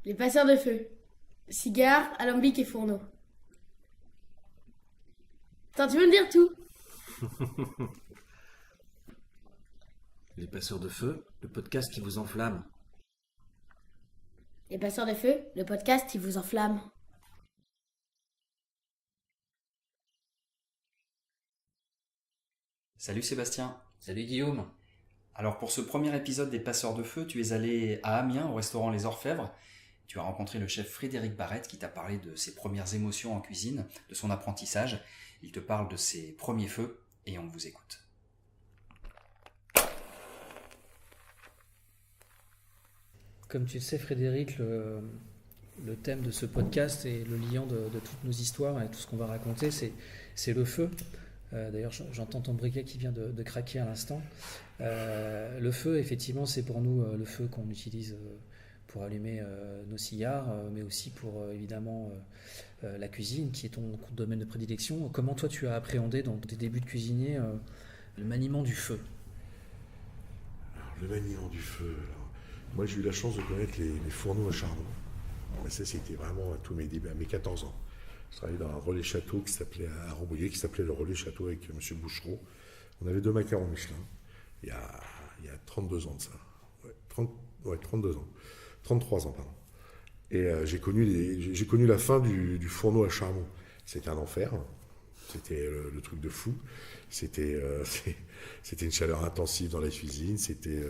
Les passeurs de feu. Cigares, alambics et fourneaux. Attends, tu veux me dire tout? Les passeurs de feu, le podcast qui vous enflamme. Les passeurs de feu, le podcast qui vous enflamme. Salut Sébastien. Salut Guillaume. Alors pour ce premier épisode des Passeurs de Feu, tu es allé à Amiens au restaurant Les Orfèvres. Tu as rencontré le chef Frédéric Barrette qui t'a parlé de ses premières émotions en cuisine, de son apprentissage. Il te parle de ses premiers feux et on vous écoute. Comme tu le sais, Frédéric, le thème de ce podcast et le liant de toutes nos histoires et tout ce qu'on va raconter, c'est le feu. D'ailleurs, j'entends ton briquet qui vient de craquer à l'instant. Le feu, effectivement, c'est pour nous le feu qu'on utilise pour allumer nos cigares, mais aussi pour évidemment la cuisine, qui est ton domaine de prédilection. Comment toi, tu as appréhendé dans tes débuts de cuisinier le maniement du feu? Alors, le maniement du feu. Alors, moi, j'ai eu la chance de connaître les fourneaux à charbon. Mais ça, c'était vraiment à tous mes débuts, à mes 14 ans. Je travaillais dans un relais château qui s'appelait à Rambouillet, qui s'appelait le relais château avec M. Bouchereau. On avait 2 macarons Michelin, il y a 32 ans de ça. Ouais, 32 ans. 33 ans, pardon. Et j'ai connu la fin du fourneau à charbon. C'était un enfer. C'était le truc de fou. C'était une chaleur intensive dans la cuisine. C'était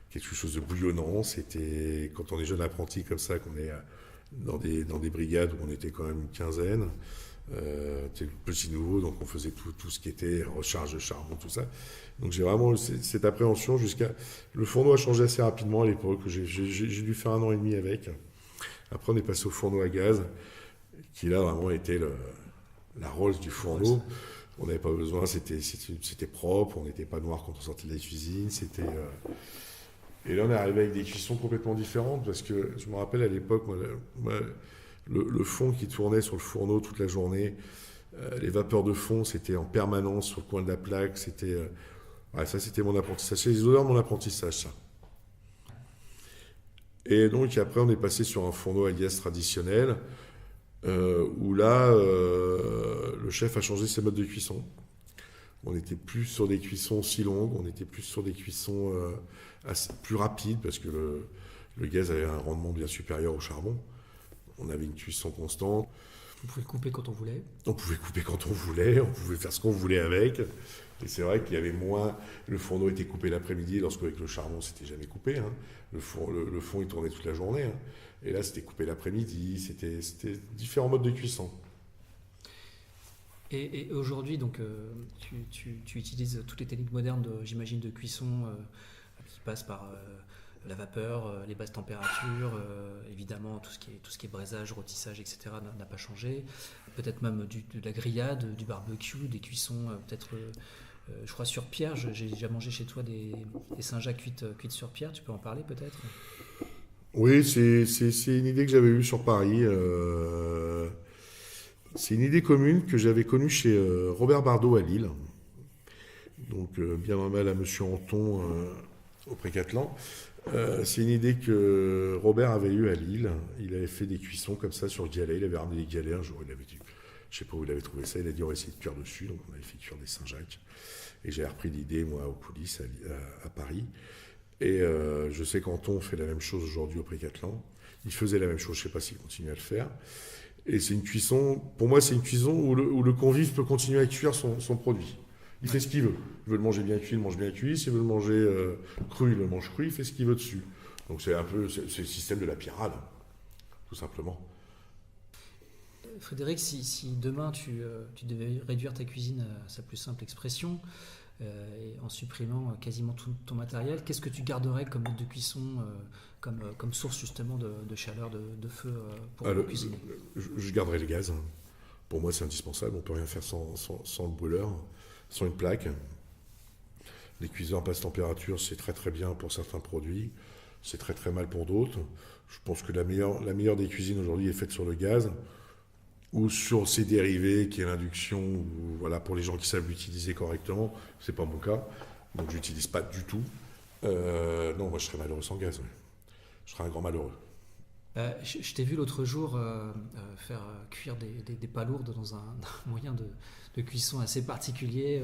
quelque chose de bouillonnant. C'était quand on est jeune apprenti comme ça, qu'on est dans des brigades où on était quand même une quinzaine. C'était petit nouveau, donc on faisait tout ce qui était recharge de charbon, tout ça. Donc j'ai vraiment cette appréhension jusqu'à... Le fourneau a changé assez rapidement à l'époque. J'ai dû faire 1 an et demi avec. Après on est passé au fourneau à gaz, qui là vraiment était la Rolls du fourneau. On n'avait pas besoin, c'était propre, on n'était pas noir quand on sortait de la cuisine. Et là on est arrivé avec des cuissons complètement différentes, parce que je me rappelle à l'époque, le fond qui tournait sur le fourneau toute la journée, les vapeurs de fond, c'était en permanence sur le coin de la plaque. Ça, c'était mon apprentissage. C'est les odeurs de mon apprentissage, ça. Et donc, après, on est passé sur un fourneau à gaz traditionnel, où là, le chef a changé ses modes de cuisson. On n'était plus sur des cuissons si longues, on était plus sur des cuissons plus rapides, parce que le gaz avait un rendement bien supérieur au charbon. On avait une cuisson constante. On pouvait couper quand on voulait. On pouvait couper quand on voulait, on pouvait faire ce qu'on voulait avec. Et c'est vrai qu'il y avait moins... Le fourneau était coupé l'après-midi, lorsque avec le charbon, c'était jamais coupé. Hein. Le fond, il tournait toute la journée. Hein. Et là, c'était coupé l'après-midi. C'était différents modes de cuisson. Et aujourd'hui, donc, tu utilises toutes les techniques modernes, j'imagine, de cuisson qui passent par la vapeur, les basses températures, évidemment tout ce qui est braisage, rôtissage, etc. n'a pas changé. Peut-être même de la grillade, du barbecue, des cuissons peut-être, je crois, sur pierre. J'ai déjà mangé chez toi des Saint-Jacques cuites sur pierre. Tu peux en parler peut-être? Oui, c'est une idée que j'avais eue sur Paris. C'est une idée commune que j'avais connue chez Robert Bardot à Lille. Donc bien normal à Monsieur Anton au Pré-Catelan. C'est une idée que Robert avait eue à Lille. Il avait fait des cuissons comme ça sur le galet. Il avait ramené des galets un jour. Il avait dit, je sais pas où il avait trouvé ça. Il a dit on va essayer de cuire dessus. Donc on avait fait cuire des Saint-Jacques. Et j'ai repris l'idée moi aux coulisses à Paris. Et je sais qu'Anton fait la même chose aujourd'hui au Pré-Catelan. Il faisait la même chose. Je sais pas s'il continue à le faire. Et c'est une cuisson. Pour moi, c'est une cuisson où le convive peut continuer à cuire son produit. Il fait ce qu'il veut. Il veut le manger bien cuit, il le mange bien cuit. S'il veut le manger cru, il le mange cru. Il fait ce qu'il veut dessus. Donc c'est le système de la pirade, tout simplement. Frédéric, si demain tu devais réduire ta cuisine à sa plus simple expression, et en supprimant quasiment tout ton matériel, qu'est-ce que tu garderais comme mode de cuisson, comme source justement de chaleur, de feu pour cuisiner? Je garderai le gaz. Pour moi, c'est indispensable. On ne peut rien faire sans le brûleur, sans une plaque. Les cuiseurs à basse température, c'est très très bien pour certains produits. C'est très très mal pour d'autres. Je pense que la meilleure des cuisines aujourd'hui est faite sur le gaz ou sur ses dérivés, qui est l'induction, ou voilà, pour les gens qui savent l'utiliser correctement. C'est pas mon cas, donc je l'utilise pas du tout. Non, moi je serais malheureux sans gaz. Ouais. Je serais un grand malheureux. Je t'ai vu l'autre jour faire cuire des palourdes dans un moyen de cuisson assez particulier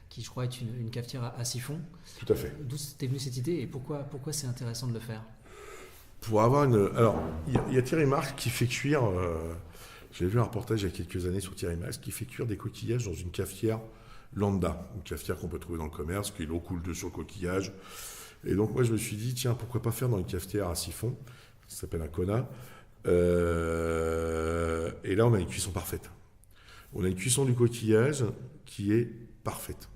qui, je crois, est une cafetière à siphon. Tout à fait. D'où t'es venue cette idée et pourquoi c'est intéressant de le faire? Pour avoir une. Alors, il y a Thierry Marx qui fait cuire. J'ai vu un reportage il y a quelques années sur Thierry Marx qui fait cuire des coquillages dans une cafetière lambda, une cafetière qu'on peut trouver dans le commerce, qui l'eau coule dessus le coquillage. Et donc, moi, je me suis dit, tiens, pourquoi pas faire dans une cafetière à siphon, ça s'appelle un Kona. Et là, on a une cuisson parfaite. On a une cuisson du coquillage qui est parfaite.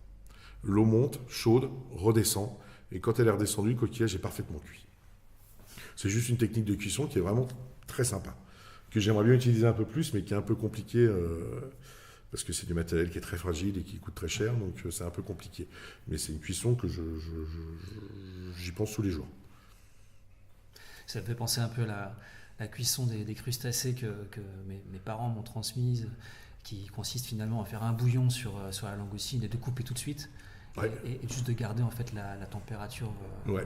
L'eau monte, chaude, redescend, et quand elle est redescendue, le coquillage est parfaitement cuit. C'est juste une technique de cuisson qui est vraiment très sympa, que j'aimerais bien utiliser un peu plus, mais qui est un peu compliqué, parce que c'est du matériel qui est très fragile et qui coûte très cher, donc c'est un peu compliqué. Mais c'est une cuisson que j'y pense tous les jours. Ça me fait penser un peu à la cuisson des crustacés que mes parents m'ont transmise, qui consiste finalement à faire un bouillon sur la langoustine et de couper tout de suite, Ouais. et juste de garder en fait la température Ouais.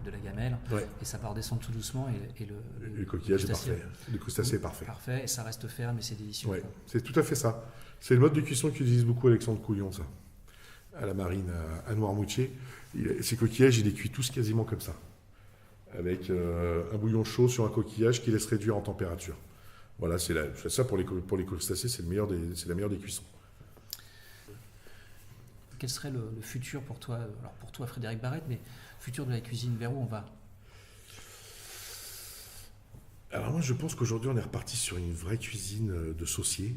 de la gamelle, Ouais. et ça va redescendre tout doucement, et Le coquillage est crustacé- parfait. Le crustacé est parfait. Parfait, et ça reste ferme et c'est délicieux. Ouais, quoi. c'est tout à fait ça. C'est le mode de cuisson qu'utilise beaucoup Alexandre Couillon, ça. À la marine, à Noirmoutier. Ces coquillages, il les cuit tous quasiment comme ça. Avec un bouillon chaud sur un coquillage qui laisse réduire en température. Voilà, c'est ça pour les crustacés, c'est la meilleure des cuissons. Quel serait le futur pour toi, alors pour toi Frédéric Barrette, mais futur de la cuisine, vers où on va? Alors moi, je pense qu'aujourd'hui, on est reparti sur une vraie cuisine de saucier.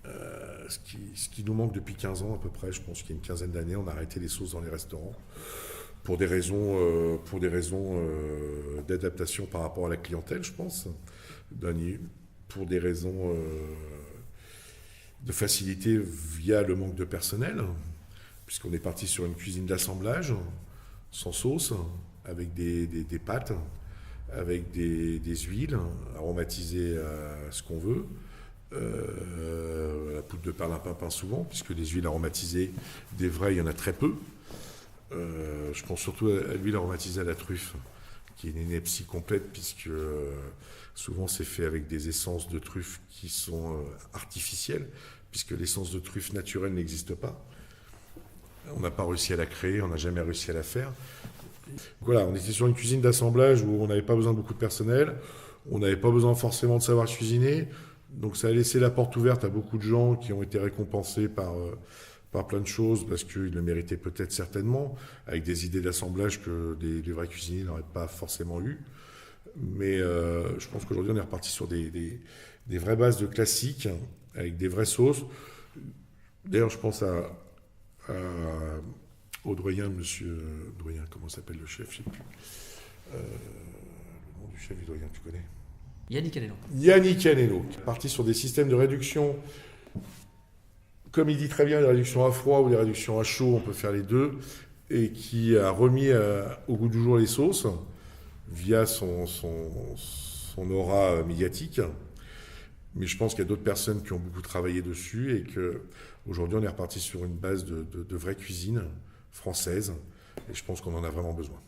Ce qui nous manque depuis 15 ans à peu près, je pense qu'il y a une quinzaine d'années, on a arrêté les sauces dans les restaurants pour des raisons d'adaptation par rapport à la clientèle, je pense, pour des raisons de facilité via le manque de personnel, puisqu'on est parti sur une cuisine d'assemblage, sans sauce, avec des pâtes, avec des huiles aromatisées à ce qu'on veut. La poudre de perlimpinpin souvent, puisque les huiles aromatisées, des vraies, il y en a très peu. Je pense surtout à l'huile aromatisée à la truffe, qui est une ineptie complète, puisque souvent c'est fait avec des essences de truffe qui sont artificielles, puisque l'essence de truffe naturelle n'existe pas. On n'a pas réussi à la créer, on n'a jamais réussi à la faire. Voilà, on était sur une cuisine d'assemblage où on n'avait pas besoin de beaucoup de personnel, on n'avait pas besoin forcément de savoir cuisiner, donc ça a laissé la porte ouverte à beaucoup de gens qui ont été récompensés par plein de choses, parce qu'ils le méritaient peut-être certainement, avec des idées d'assemblage que les vrais cuisiniers n'auraient pas forcément eu. Mais je pense qu'aujourd'hui, on est reparti sur des vraies bases de classiques, avec des vraies sauces. D'ailleurs, je pense au doyen, monsieur doyen, comment s'appelle le chef, je sais plus. Le nom du chef du doyen, tu connais? Yannick Aleno. Yannick Aleno, qui est parti sur des systèmes de réduction, comme il dit très bien, les réductions à froid ou les réductions à chaud, on peut faire les deux, et qui a remis au goût du jour les sauces via son aura médiatique. Mais je pense qu'il y a d'autres personnes qui ont beaucoup travaillé dessus et qu'aujourd'hui on est reparti sur une base de vraie cuisine française, et je pense qu'on en a vraiment besoin.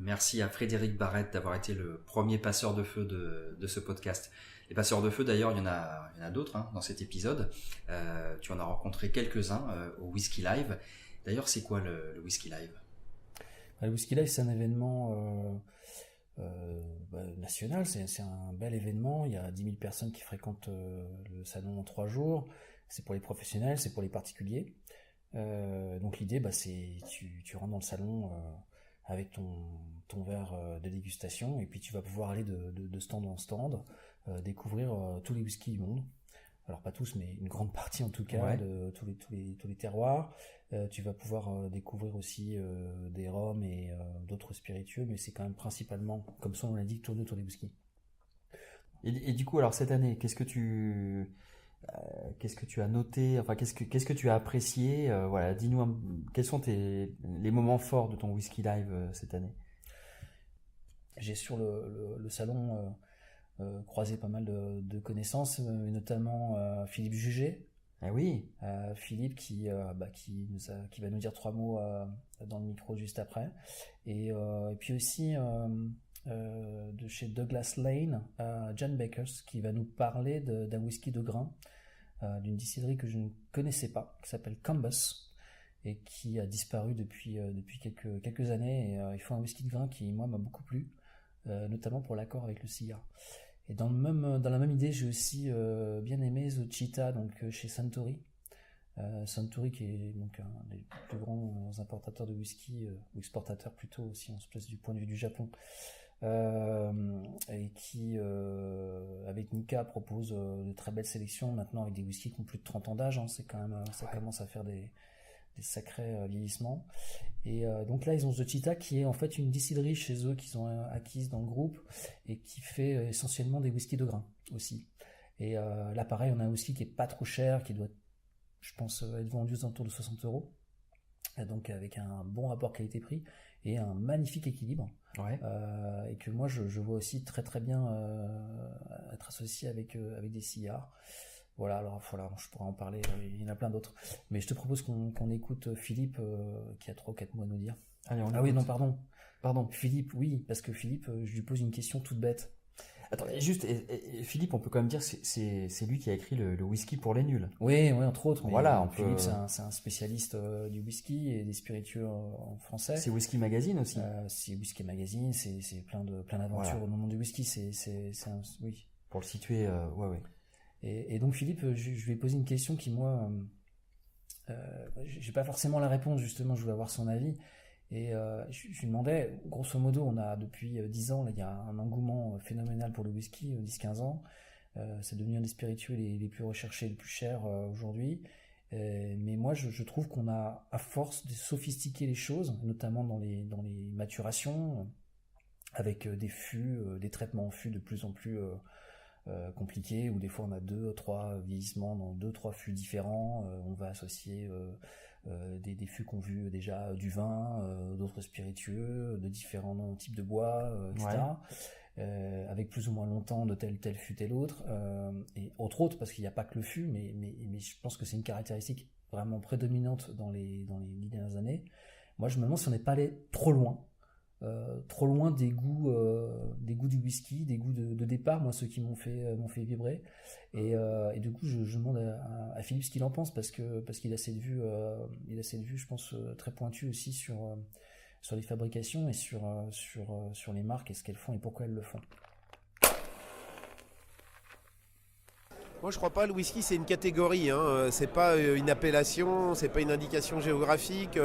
Merci à Frédéric Barrette d'avoir été le premier passeur de feu de ce podcast. Les passeurs de feu, d'ailleurs, il y en a d'autres dans cet épisode. Tu en as rencontré quelques-uns au Whisky Live. D'ailleurs, c'est quoi le Whisky Live? Le Whisky Live, c'est un événement national, c'est un bel événement. Il y a 10 000 personnes qui fréquentent le salon en 3 jours. C'est pour les professionnels, c'est pour les particuliers. Donc l'idée, c'est tu rentres dans le salon avec ton verre de dégustation, et puis tu vas pouvoir aller de stand en stand, découvrir tous les whiskies du monde. Alors pas tous, mais une grande partie en tout cas, Ouais. de tous les terroirs. Tu vas pouvoir découvrir aussi des rhums et d'autres spiritueux, mais c'est quand même principalement, comme son nom l'indique, tourné autour des whiskies. Et du coup, alors cette année, qu'est-ce que tu as noté, enfin qu'est-ce que tu as apprécié, voilà, dis-nous quels sont les moments forts de ton Whisky Live cette année. J'ai sur le salon croisé pas mal de connaissances, et notamment Philippe Jugé. Ah oui. Philippe qui va nous dire 3 mots dans le micro juste après. Et puis aussi de chez Douglas Lane, John Bakers, qui va nous parler d'un whisky de grain, d'une distillerie que je ne connaissais pas, qui s'appelle Combus, et qui a disparu depuis quelques années. Et ils font un whisky de grain qui, moi, m'a beaucoup plu, notamment pour l'accord avec le cigare. Et dans la même idée, j'ai aussi bien aimé The Cheetah, donc chez Suntory. Suntory qui est donc un des plus grands importateurs de whisky, ou exportateurs plutôt, si on se place du point de vue du Japon. Et qui, avec Nikka, propose de très belles sélections, maintenant avec des whiskies qui ont plus de 30 ans d'âge, hein, c'est quand même, ça commence à faire des sacrés vieillissements. Et donc là, ils ont The Cheetah, qui est en fait une distillerie chez eux qu'ils ont acquise dans le groupe et qui fait essentiellement des whiskies de grain aussi. Et là, pareil, on a un whisky qui est pas trop cher, qui doit, je pense, être vendu aux alentours de 60 €. Et donc avec un bon rapport qualité-prix et un magnifique équilibre. Ouais. Et que moi, je vois aussi très très bien être associé avec des cigares. Voilà, alors voilà, je pourrais en parler, il y en a plein d'autres. Mais je te propose qu'on écoute Philippe, qui a 3 ou 4 mots à nous dire. Allez, on Ah oui, écoute. non, pardon. Pardon. Philippe, oui, parce que Philippe, je lui pose une question toute bête. Attends, juste, et Philippe, on peut quand même dire que c'est lui qui a écrit le whisky pour les nuls. Oui, entre autres. Mais Voilà, on Philippe, peut- c'est un spécialiste du whisky et des spiritueux en français. C'est Whisky Magazine aussi. C'est Whisky Magazine, c'est plein d'aventures Voilà. au monde du whisky. Oui. Pour le situer, ouais. Et donc Philippe, je lui ai posé une question qui, moi, j'ai pas forcément la réponse, justement, je voulais avoir son avis. Et je lui demandais, grosso modo, on a depuis 10 ans, là, il y a un engouement phénoménal pour le whisky, 10-15 ans. C'est devenu un des spiritueux les plus recherchés, les plus chers aujourd'hui. Mais moi, je trouve qu'on a, à force de sophistiquer les choses, notamment dans les maturations, avec des fûts, des traitements en fûts de plus en plus compliqués, où des fois on a 2-3 vieillissements dans 2-3 fûts différents. On va associer des fûts qui ont vu déjà du vin, d'autres spiritueux, de différents types de bois, etc. Avec plus ou moins longtemps de tel fût tel autre, et autres, parce qu'il n'y a pas que le fût, mais je pense que c'est une caractéristique vraiment prédominante dans les 10 dernières années. Moi, je me demande si on n'est pas allé trop loin des goûts du whisky, des goûts de départ, moi, ceux qui m'ont fait vibrer. Et du coup, je demande à Philippe ce qu'il en pense, parce qu'il a cette vue, je pense, très pointue aussi sur les fabrications et sur les marques et ce qu'elles font et pourquoi elles le font. Moi, je crois pas. Le whisky, c'est une catégorie. C'est pas une appellation, c'est pas une indication géographique.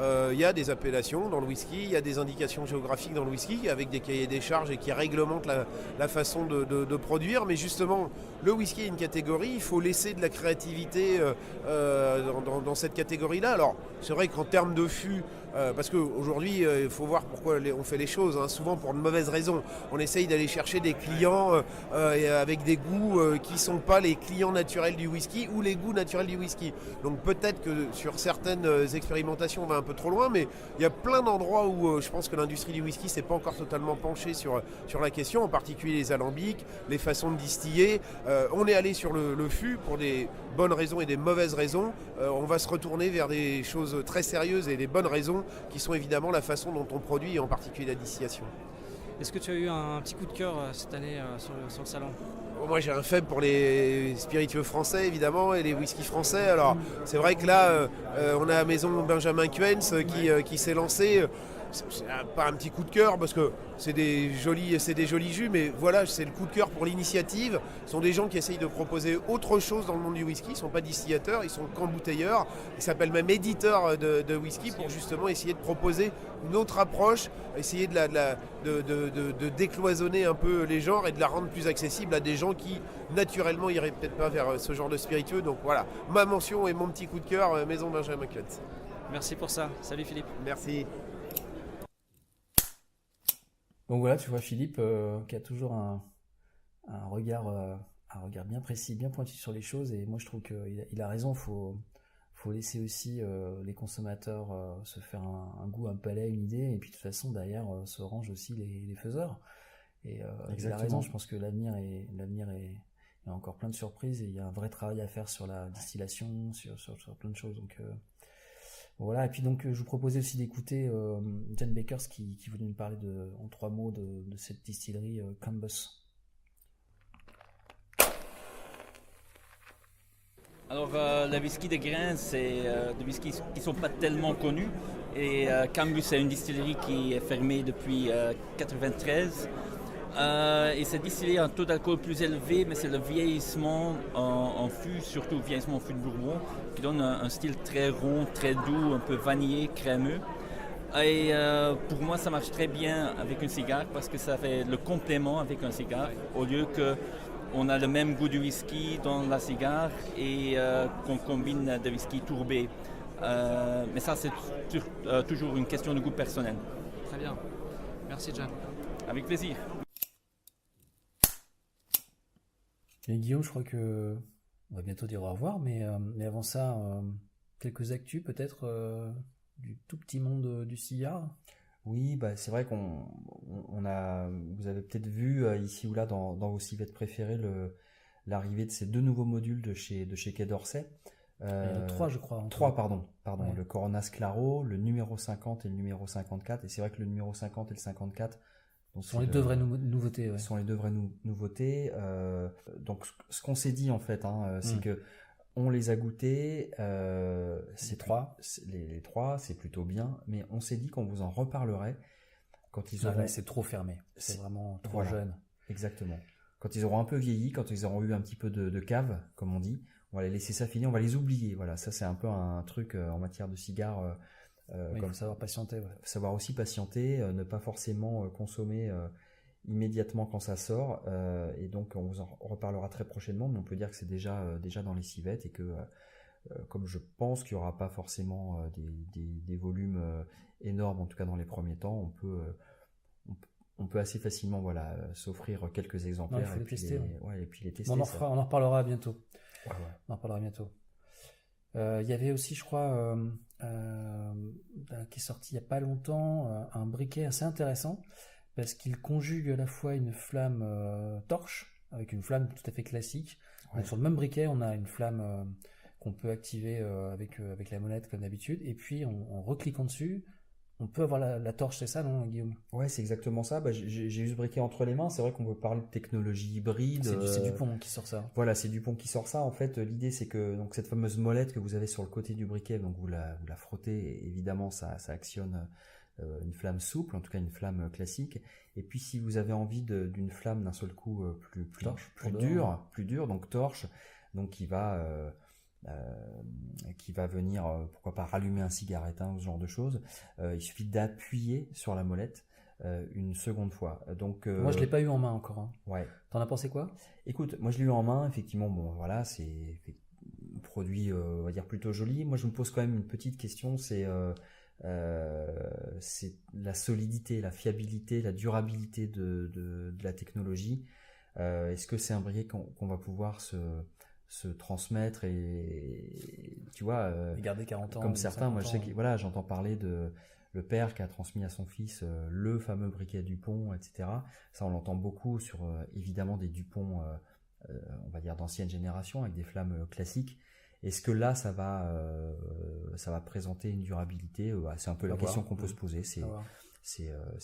Il y a des appellations dans le whisky, il y a des indications géographiques dans le whisky avec des cahiers des charges et qui réglementent la façon de produire. Mais justement, le whisky est une catégorie. Il faut laisser de la créativité dans cette catégorie-là. Alors, c'est vrai qu'en termes de fût, parce qu'aujourd'hui, il faut voir pourquoi on fait les choses, souvent pour de mauvaises raisons. On essaye d'aller chercher des clients avec des goûts qui ne sont pas les clients naturels du whisky ou les goûts naturels du whisky. Donc peut-être que sur certaines expérimentations, on va un peu trop loin, mais il y a plein d'endroits où je pense que l'industrie du whisky s'est pas encore totalement penchée sur la question, en particulier les alambics, les façons de distiller. On est allé sur le fût pour des bonnes raisons et des mauvaises raisons. On va se retourner vers des choses très sérieuses et des bonnes raisons qui sont évidemment la façon dont on produit et en particulier la distillation. Est-ce que tu as eu un petit coup de cœur cette année sur le salon ? Moi j'ai un faible pour les spiritueux français évidemment et les whiskies français. Alors c'est vrai que là on a la maison Benjamin Quens qui s'est lancé. C'est pas un petit coup de cœur parce que c'est des jolis jus, mais voilà, c'est le coup de cœur pour l'initiative. Ce sont des gens qui essayent de proposer autre chose dans le monde du whisky. Ils ne sont pas distillateurs, ils sont qu'embouteilleurs. Ils s'appellent même éditeurs de whisky pour justement essayer de proposer une autre approche, essayer de décloisonner un peu les genres et de la rendre plus accessible à des gens qui naturellement iraient peut-être pas vers ce genre de spiritueux. Donc voilà, ma mention et mon petit coup de cœur, maison Benjamin Quens. Merci pour ça. Salut Philippe. Merci. Donc voilà, tu vois Philippe qui a toujours un regard bien précis, bien pointu sur les choses, et moi je trouve qu'il a raison. Faut laisser aussi les consommateurs se faire un goût, un palais, une idée, et puis de toute façon derrière se rangent aussi les faiseurs. Et il a Exactement. raison, je pense que l'avenir est, il y a encore plein de surprises et il y a un vrai travail à faire sur la distillation, sur plein de choses. Donc voilà. Et puis donc je vous proposais aussi d'écouter Jen Bakers qui voulait nous parler en 3 mots de cette distillerie Cambus. Alors, les whisky de grains, c'est des whiskies qui ne sont pas tellement connus. Et Cambus, c'est une distillerie qui est fermée depuis 1993. Et cette distillerie a un taux d'alcool plus élevé, mais c'est le vieillissement en fût, surtout le vieillissement en fût de Bourbon, qui donne un style très rond, très doux, un peu vanillé, crémeux. Et pour moi, ça marche très bien avec un cigare parce que ça fait le complément avec un cigare, au lieu que on a le même goût du whisky dans la cigare et qu'on combine de whisky tourbé. Mais ça, c'est toujours une question de goût personnel. Très bien. Merci, John. Avec plaisir. Et Guillaume, je crois que on va bientôt dire au revoir, mais avant ça, quelques actus peut-être du tout petit monde du cigare. Oui, c'est vrai vous avez peut-être vu ici ou là dans vos civettes préférées l'arrivée de ces 2 nouveaux modules de chez Quai d'Orsay. 3, je crois. 3, pardon. Ouais. Le Coronas Claro, le numéro 50 et le numéro 54. Et c'est vrai que le numéro 50 et le 54 ce sont les 2 vraies nouveautés. Ouais. Ce sont les 2 vraies nouveautés. Donc ce qu'on s'est dit en fait, c'est que on les a goûtés. C'est 3. Les 3, c'est plutôt bien. Mais on s'est dit qu'on vous en reparlerait quand ils auront... c'est trop fermé. C'est vraiment trop voilà, jeune. Exactement. Quand ils auront un peu vieilli, quand ils auront eu un petit peu de cave, comme on dit, on va les laisser s'affiner, on va les oublier. Voilà, ça c'est un peu un truc en matière de cigares. Il faut savoir patienter. Ouais. Savoir aussi patienter, ne pas forcément consommer immédiatement quand ça sort. Et donc on vous en reparlera très prochainement, mais on peut dire que c'est déjà dans les civettes et que comme je pense qu'il n'y aura pas forcément des volumes énormes, en tout cas dans les premiers temps, on peut assez facilement s'offrir quelques exemplaires. Il faut les tester. Et puis les tester. On en reparlera bientôt. Ouais. On en reparlera bientôt. Il y avait aussi, je crois, qui est sorti il n'y a pas longtemps, un briquet assez intéressant parce qu'il conjugue à la fois une flamme torche avec une flamme tout à fait classique. Ouais. Donc, sur le même briquet, on a une flamme qu'on peut activer avec la molette comme d'habitude, et puis en recliquant dessus, on peut avoir la torche, c'est ça, non, Guillaume? Ouais, c'est exactement ça. J'ai eu ce briquet entre les mains. C'est vrai qu'on peut parler de technologie hybride. C'est Dupont qui sort ça. Voilà, c'est Dupont qui sort ça. En fait, l'idée, c'est que donc cette fameuse molette que vous avez sur le côté du briquet, donc vous la frottez, et évidemment, ça actionne une flamme souple, en tout cas une flamme classique. Et puis, si vous avez envie d'une flamme d'un seul coup plus dure, donc torche, donc qui va venir, pourquoi pas rallumer un cigare éteint ou ce genre de choses. Il suffit d'appuyer sur la molette une seconde fois. Donc, moi, je l'ai pas eu en main encore. Hein. Ouais. T'en as pensé quoi? Écoute, moi je l'ai eu en main, effectivement. Bon, voilà, c'est un produit, on va dire plutôt joli. Moi, je me pose quand même une petite question, c'est la solidité, la fiabilité, la durabilité de la technologie. Est-ce que c'est un briquet qu'on va pouvoir se transmettre et tu vois et garder 40 ans comme certains, moi je sais que voilà, j'entends parler de le père qui a transmis à son fils le fameux briquet Dupont, etc. Ça on l'entend beaucoup sur évidemment des Dupont on va dire d'ancienne génération avec des flammes classiques. Est-ce que là ça va présenter une durabilité? C'est un peu la question qu'on peut se poser, c'est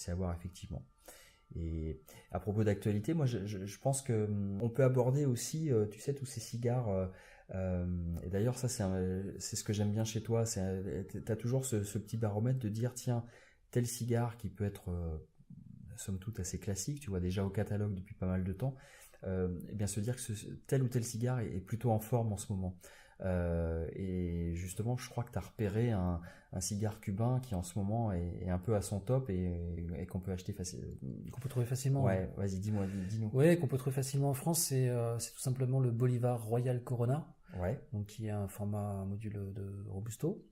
à voir effectivement. Et à propos d'actualité, moi je pense que on peut aborder aussi, tu sais, tous ces cigares. Et d'ailleurs, ça c'est ce que j'aime bien chez toi. T'as toujours ce petit baromètre de dire tiens, tel cigare qui peut être somme toute assez classique, tu vois déjà au catalogue depuis pas mal de temps. Et bien se dire que tel ou tel cigare est plutôt en forme en ce moment. Et justement, je crois que tu as repéré un cigare cubain qui en ce moment est un peu à son top et qu'on peut acheter facilement. Qu'on peut trouver facilement. Ouais, vas-y, dis-nous. Ouais, qu'on peut trouver facilement en France, c'est tout simplement le Bolivar Royal Corona. Ouais. Donc qui est un module de Robusto.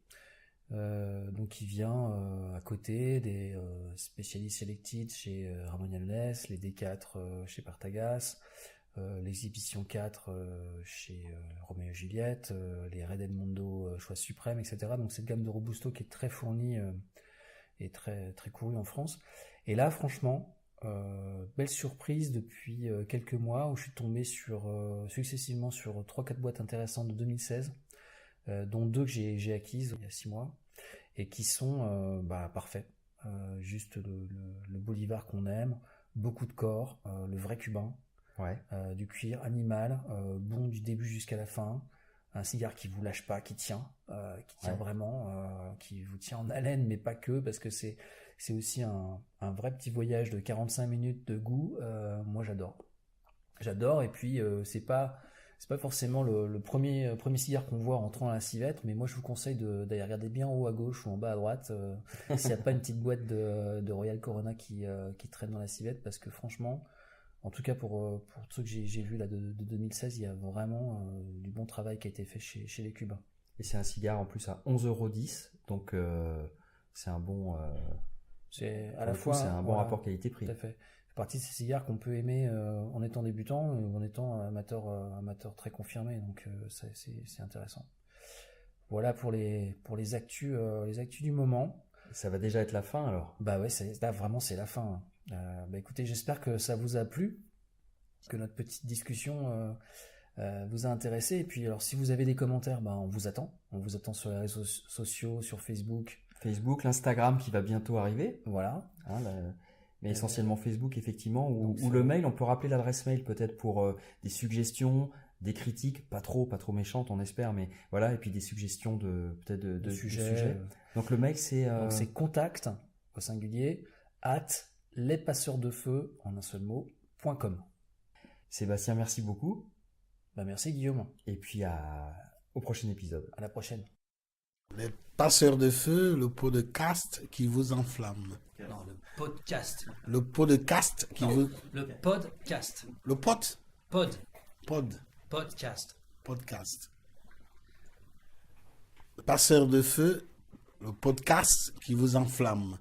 Donc qui vient à côté des Specialist Selected chez Ramon Alves, les D4 chez Partagas, l'exhibition 4 chez Roméo et Juliette, les Red Edmondo Choix Suprême, etc. Donc cette gamme de Robusto qui est très fournie et très très courue en France. Et là, franchement, belle surprise depuis quelques mois où je suis tombé successivement sur 3-4 boîtes intéressantes de 2016, dont 2 que j'ai acquises il y a 6 mois et qui sont parfaits. Juste le Bolivar qu'on aime, beaucoup de corps, le vrai cubain, du cuir animal, bon du début jusqu'à la fin, un cigare qui vous lâche pas, qui tient vraiment, qui vous tient en haleine, mais pas que, parce que c'est aussi un vrai petit voyage de 45 minutes de goût. Moi j'adore, et puis c'est pas forcément le premier cigare qu'on voit en entrant à la civette, mais moi je vous conseille d'aller regarder bien en haut à gauche ou en bas à droite s'il n'y a pas une petite boîte de Royal Corona qui traîne dans la civette, parce que franchement, en tout cas pour ceux que j'ai vus là de 2016, il y a vraiment du bon travail qui a été fait chez les Cubains. Et c'est un cigare en plus à 11,10 €, donc c'est un bon... c'est à la fois c'est un bon rapport qualité-prix. Tout à fait. C'est partie de ces cigares qu'on peut aimer en étant débutant ou en étant amateur très confirmé, donc c'est intéressant. Voilà pour les actus du moment. Ça va déjà être la fin alors. Bah ouais, là vraiment c'est la fin. Écoutez, j'espère que ça vous a plu, que notre petite discussion vous a intéressé. Et puis alors si vous avez des commentaires, on vous attend sur les réseaux sociaux, sur Facebook, l'Instagram qui va bientôt arriver. Voilà. Mais essentiellement Facebook, effectivement, ou le mail. On peut rappeler l'adresse mail peut-être pour des suggestions, des critiques, pas trop méchantes, on espère, mais voilà, et puis des suggestions peut-être de sujets. Donc le mail, c'est contact au singulier @lespasseursdefeu en un seul mot.com. Sébastien, merci beaucoup. Merci Guillaume. Et puis au prochain épisode. À la prochaine. Les passeurs de feu, le podcast qui vous enflamme. Non, le podcast. Le podcast qui vous... Le podcast. Le pot. Podcast. Podcast. Passeur de feu, le podcast qui vous enflamme.